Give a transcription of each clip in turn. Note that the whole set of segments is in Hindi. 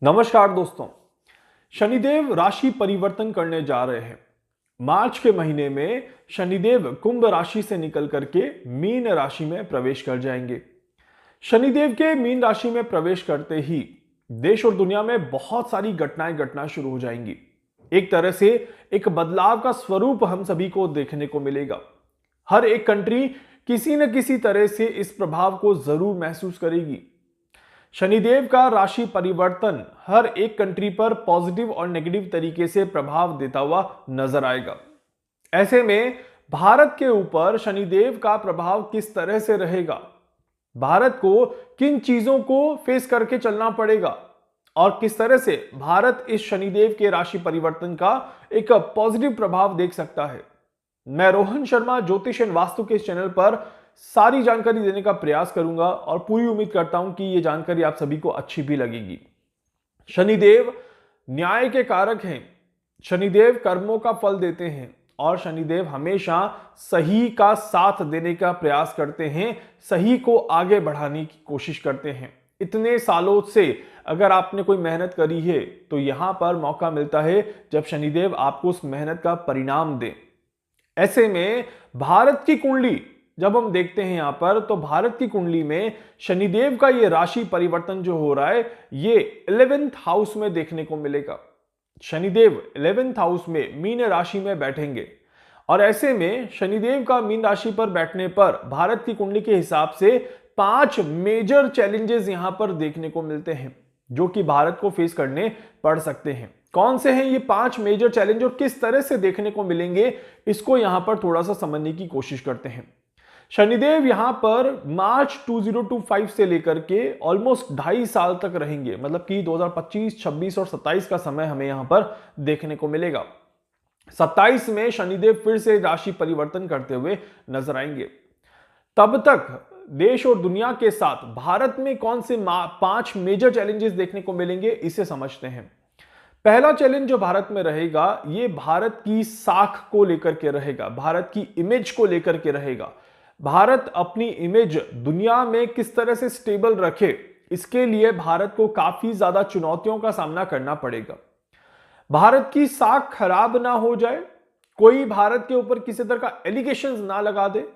नमस्कार दोस्तों। शनिदेव राशि परिवर्तन करने जा रहे हैं। मार्च के महीने में शनिदेव कुंभ राशि से निकल करके मीन राशि में प्रवेश कर जाएंगे। शनिदेव के मीन राशि में प्रवेश करते ही देश और दुनिया में बहुत सारी घटनाएं घटना शुरू हो जाएंगी। एक तरह से एक बदलाव का स्वरूप हम सभी को देखने को मिलेगा। हर एक कंट्री किसी न किसी तरह से इस प्रभाव को जरूर महसूस करेगी। शनिदेव का राशि परिवर्तन हर एक कंट्री पर पॉजिटिव और नेगेटिव तरीके से प्रभाव देता हुआ नजर आएगा। ऐसे में भारत के ऊपर शनिदेव का प्रभाव किस तरह से रहेगा, भारत को किन चीजों को फेस करके चलना पड़ेगा और किस तरह से भारत इस शनिदेव के राशि परिवर्तन का एक पॉजिटिव प्रभाव देख सकता है, मैं रोहन शर्मा ज्योतिष एंड वास्तु के इस चैनल पर सारी जानकारी देने का प्रयास करूंगा और पूरी उम्मीद करता हूं कि यह जानकारी आप सभी को अच्छी भी लगेगी। शनिदेव न्याय के कारक हैं, शनिदेव कर्मों का फल देते हैं और शनिदेव हमेशा सही का साथ देने का प्रयास करते हैं, सही को आगे बढ़ाने की कोशिश करते हैं। इतने सालों से अगर आपने कोई मेहनत करी है तो यहां पर मौका मिलता है जब शनिदेव आपको उस मेहनत का परिणाम दें। ऐसे में भारत की कुंडली जब हम देखते हैं यहां पर, तो भारत की कुंडली में शनिदेव का ये राशि परिवर्तन जो हो रहा है ये 11th हाउस में देखने को मिलेगा। शनिदेव 11th हाउस में मीन राशि में बैठेंगे और ऐसे में शनिदेव का मीन राशि पर बैठने पर भारत की कुंडली के हिसाब से 5 मेजर चैलेंजेस यहां पर देखने को मिलते हैं जो कि भारत को फेस करने पड़ सकते हैं। कौन से हैं ये 5 मेजर चैलेंज और किस तरह से देखने को मिलेंगे, इसको यहां पर थोड़ा सा समझने की कोशिश करते हैं। शनिदेव यहां पर मार्च 2025 से लेकर के ऑलमोस्ट 2.5 साल तक रहेंगे, मतलब कि 2025, 26 और 27 का समय हमें यहां पर देखने को मिलेगा। 27 में शनिदेव फिर से राशि परिवर्तन करते हुए नजर आएंगे। तब तक देश और दुनिया के साथ भारत में कौन से 5 मेजर चैलेंजेस देखने को मिलेंगे, इसे समझते हैं। पहला चैलेंज जो भारत में रहेगा ये भारत की साख को लेकर के रहेगा, भारत की इमेज को लेकर के रहेगा। भारत अपनी इमेज दुनिया में किस तरह से स्टेबल रखे, इसके लिए भारत को काफी ज्यादा चुनौतियों का सामना करना पड़ेगा। भारत की साख खराब ना हो जाए, कोई भारत के ऊपर किसी तरह का एलिगेशंस ना लगा दे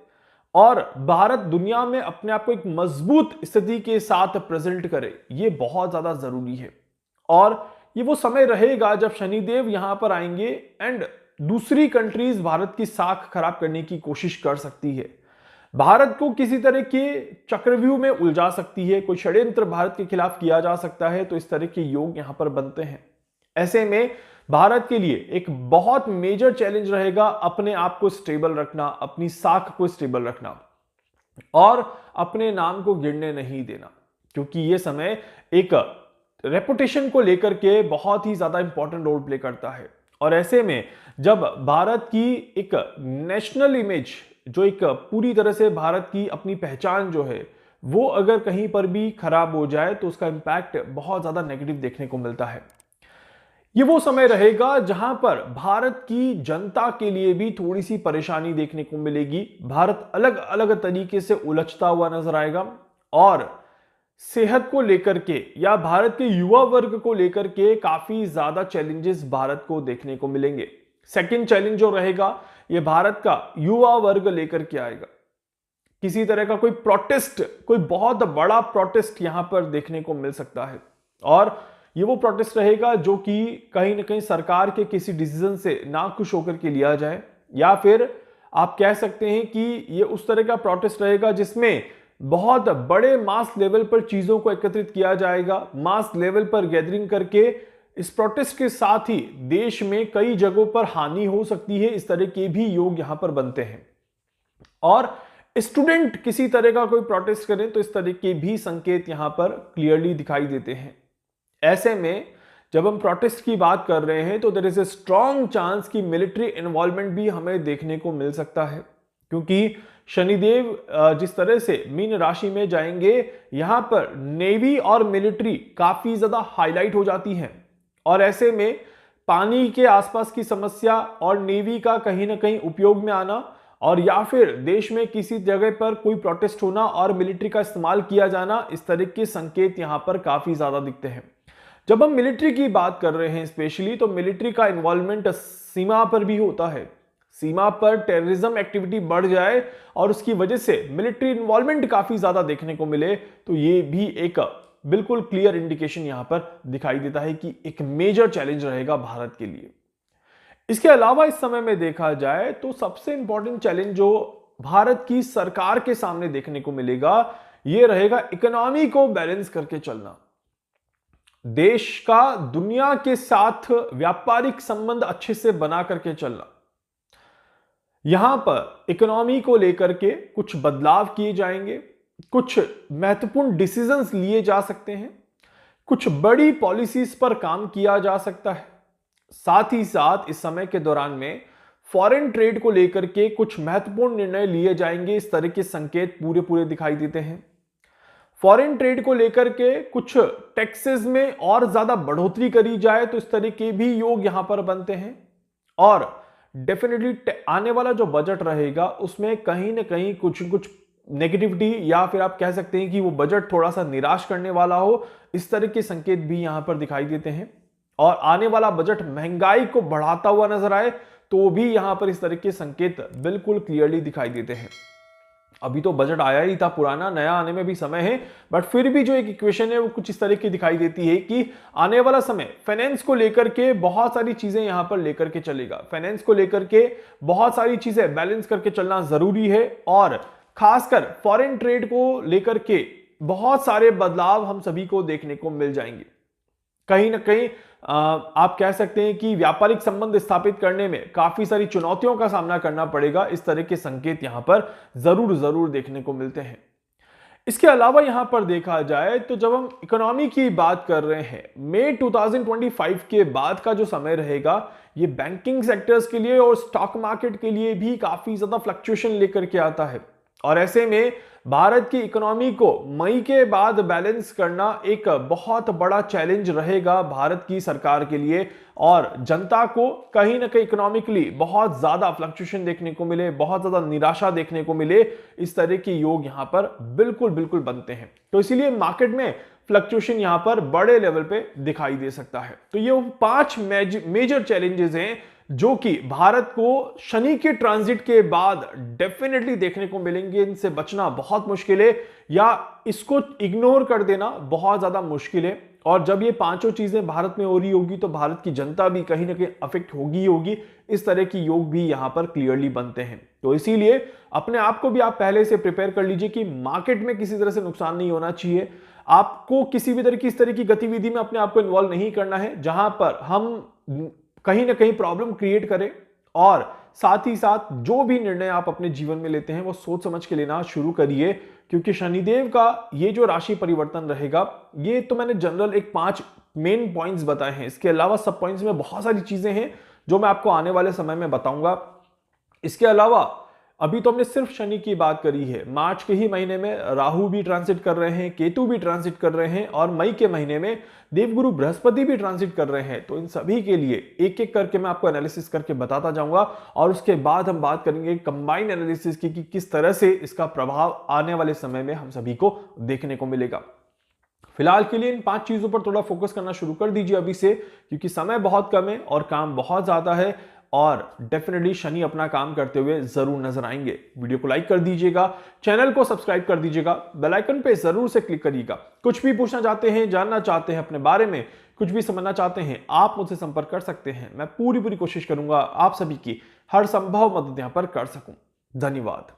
और भारत दुनिया में अपने आप को एक मजबूत स्थिति के साथ प्रेजेंट करे, यह बहुत ज्यादा जरूरी है। और ये वो समय रहेगा जब शनिदेव यहां पर आएंगे एंड दूसरी कंट्रीज भारत की साख खराब करने की कोशिश कर सकती है, भारत को किसी तरह के चक्रव्यूह में उलझा सकती है, कोई षड्यंत्र भारत के खिलाफ किया जा सकता है, तो इस तरह के योग यहां पर बनते हैं। ऐसे में भारत के लिए एक बहुत मेजर चैलेंज रहेगा अपने आप को स्टेबल रखना, अपनी साख को स्टेबल रखना और अपने नाम को गिरने नहीं देना, क्योंकि यह समय एक रेपुटेशन को लेकर के बहुत ही ज्यादा इंपॉर्टेंट रोल प्ले करता है। और ऐसे में जब भारत की एक नेशनल इमेज, जो एक पूरी तरह से भारत की अपनी पहचान जो है वो अगर कहीं पर भी खराब हो जाए तो उसका इंपैक्ट बहुत ज्यादा नेगेटिव देखने को मिलता है। ये वो समय रहेगा जहां पर भारत की जनता के लिए भी थोड़ी सी परेशानी देखने को मिलेगी। भारत अलग अलग तरीके से उलझता हुआ नजर आएगा और सेहत को लेकर के या भारत के युवा वर्ग को लेकर के काफी ज्यादा चैलेंजेस भारत को देखने को मिलेंगे। सेकंड चैलेंज जो रहेगा ये भारत का युवा वर्ग लेकर के आएगा। किसी तरह का कोई प्रोटेस्ट, कोई बहुत बड़ा प्रोटेस्ट यहां पर देखने को मिल सकता है और ये वो प्रोटेस्ट रहेगा जो कि कहीं ना कहीं सरकार के किसी डिसीजन से नाखुश होकर के लिया जाए, या फिर आप कह सकते हैं कि ये उस तरह का प्रोटेस्ट रहेगा जिसमें बहुत बड़े मास लेवल पर चीजों को एकत्रित किया जाएगा, मास लेवल पर गैदरिंग करके इस प्रोटेस्ट के साथ ही देश में कई जगहों पर हानि हो सकती है। इस तरह के भी योग यहां पर बनते हैं। और स्टूडेंट किसी तरह का कोई प्रोटेस्ट करें तो इस तरह के भी संकेत यहां पर क्लियरली दिखाई देते हैं। ऐसे में जब हम प्रोटेस्ट की बात कर रहे हैं तो there is a strong chance कि मिलिट्री इन्वॉल्वमेंट भी हमें देखने को मिल सकता है, क्योंकि शनिदेव जिस तरह से मीन राशि में जाएंगे यहां पर नेवी और मिलिट्री काफी ज्यादा हाईलाइट हो जाती है। और ऐसे में पानी के आसपास की समस्या और नेवी का कहीं ना कहीं उपयोग में आना और या फिर देश में किसी जगह पर कोई प्रोटेस्ट होना और मिलिट्री का इस्तेमाल किया जाना, इस तरह के संकेत यहां पर काफी ज्यादा दिखते हैं। जब हम मिलिट्री की बात कर रहे हैं स्पेशली, तो मिलिट्री का इन्वॉल्वमेंट सीमा पर भी होता है। सीमा पर टेररिज्म एक्टिविटी बढ़ जाए और उसकी वजह से मिलिट्री इन्वॉल्वमेंट काफी ज्यादा देखने को मिले, तो ये भी एक बिल्कुल क्लियर इंडिकेशन यहां पर दिखाई देता है कि एक मेजर चैलेंज रहेगा भारत के लिए। इसके अलावा इस समय में देखा जाए तो सबसे इंपॉर्टेंट चैलेंज जो भारत की सरकार के सामने देखने को मिलेगा, यह रहेगा इकोनॉमी को बैलेंस करके चलना। देश का दुनिया के साथ व्यापारिक संबंध अच्छे से बना करके चलना। यहां पर इकोनॉमी को लेकर के कुछ बदलाव किए जाएंगे, कुछ महत्वपूर्ण डिसीजंस लिए जा सकते हैं, कुछ बड़ी पॉलिसीज पर काम किया जा सकता है। साथ ही साथ इस समय के दौरान में फॉरेन ट्रेड को लेकर के कुछ महत्वपूर्ण निर्णय लिए जाएंगे। इस तरह के संकेत पूरे पूरे दिखाई देते हैं। फॉरेन ट्रेड को लेकर के कुछ टैक्सेस में और ज्यादा बढ़ोतरी करी जाए, तो इस तरह के भी योग यहां पर बनते हैं। और डेफिनेटली आने वाला जो बजट रहेगा उसमें कहीं ना कहीं कुछ कुछ नेगेटिविटी, या फिर आप कह सकते हैं कि वो बजट थोड़ा सा निराश करने वाला हो, इस तरह के संकेत भी यहां पर दिखाई देते हैं। और आने वाला बजट महंगाई को बढ़ाता हुआ नजर आए, तो भी यहां पर इस तरह के संकेत बिल्कुल क्लियरली दिखाई देते हैं। अभी तो बजट आया ही था, पुराना नया आने में भी समय है, बट फिर भी जो एक इक्वेशन है वो कुछ इस तरह की दिखाई देती है कि आने वाला समय फाइनेंस को लेकर के बहुत सारी चीजें यहां पर लेकर के चलेगा। फाइनेंस को लेकर के बहुत सारी चीजें बैलेंस करके चलना जरूरी है, और खासकर फॉरेन ट्रेड को लेकर के बहुत सारे बदलाव हम सभी को देखने को मिल जाएंगे। कहीं ना कहीं आप कह सकते हैं कि व्यापारिक संबंध स्थापित करने में काफी सारी चुनौतियों का सामना करना पड़ेगा। इस तरह के संकेत यहां पर जरूर देखने को मिलते हैं। इसके अलावा यहां पर देखा जाए तो जब हम इकोनॉमी की बात कर रहे हैं, मई 2025 के बाद का जो समय रहेगा, ये बैंकिंग सेक्टर्स के लिए और स्टॉक मार्केट के लिए भी काफी ज्यादा फ्लक्चुएशन लेकर के आता है। और ऐसे में भारत की इकोनॉमी को मई के बाद बैलेंस करना एक बहुत बड़ा चैलेंज रहेगा भारत की सरकार के लिए, और जनता को कहीं ना कहीं इकोनॉमिकली बहुत ज्यादा फ्लक्चुएशन देखने को मिले, बहुत ज्यादा निराशा देखने को मिले, इस तरह के योग यहां पर बिल्कुल बनते हैं। तो इसीलिए मार्केट में फ्लक्चुएशन यहां पर बड़े लेवल पे दिखाई दे सकता है। तो ये 5 मेजर चैलेंजेस हैं जो कि भारत को शनि के ट्रांजिट के बाद डेफिनेटली देखने को मिलेंगे। इनसे बचना बहुत मुश्किल है, या इसको इग्नोर कर देना बहुत ज्यादा मुश्किल है। और जब ये पांचों चीजें भारत में हो रही होगी, तो भारत की जनता भी कहीं ना कहीं अफेक्ट होगी। इस तरह की योग भी यहां पर क्लियरली बनते हैं। तो इसीलिए अपने आप को भी आप पहले से प्रिपेयर कर लीजिए कि मार्केट में किसी तरह से नुकसान नहीं होना चाहिए। आपको किसी भी तरह की इस तरह की गतिविधि में अपने आप को इन्वॉल्व नहीं करना है जहां पर हम कहीं ना कहीं प्रॉब्लम क्रिएट करें। और साथ ही साथ जो भी निर्णय आप अपने जीवन में लेते हैं वो सोच समझ के लेना शुरू करिए, क्योंकि शनिदेव का ये जो राशि परिवर्तन रहेगा, ये तो मैंने जनरल एक 5 मेन पॉइंट्स बताए हैं। इसके अलावा सब पॉइंट्स में बहुत सारी चीजें हैं जो मैं आपको आने वाले समय में बताऊंगा। इसके अलावा अभी तो हमने सिर्फ शनि की बात करी है। मार्च के ही महीने में राहु भी ट्रांसिट कर रहे हैं, केतु भी ट्रांसिट कर रहे हैं, और मई के महीने में देवगुरु बृहस्पति भी ट्रांसिट कर रहे हैं। तो इन सभी के लिए एक एक करके मैं आपको एनालिसिस करके बताता जाऊंगा, और उसके बाद हम बात करेंगे कंबाइंड एनालिसिस की कि किस तरह से इसका प्रभाव आने वाले समय में हम सभी को देखने को मिलेगा। फिलहाल के लिए इन 5 चीजों पर थोड़ा फोकस करना शुरू कर दीजिए अभी से, क्योंकि समय बहुत कम है और काम बहुत ज्यादा है, और डेफिनेटली शनि अपना काम करते हुए जरूर नजर आएंगे। वीडियो को लाइक कर दीजिएगा, चैनल को सब्सक्राइब कर दीजिएगा, बेल आइकन पे जरूर से क्लिक करिएगा। कुछ भी पूछना चाहते हैं, जानना चाहते हैं अपने बारे में, कुछ भी समझना चाहते हैं, आप मुझसे संपर्क कर सकते हैं। मैं पूरी कोशिश करूंगा आप सभी की हर संभव मदद यहां पर कर सकूं। धन्यवाद।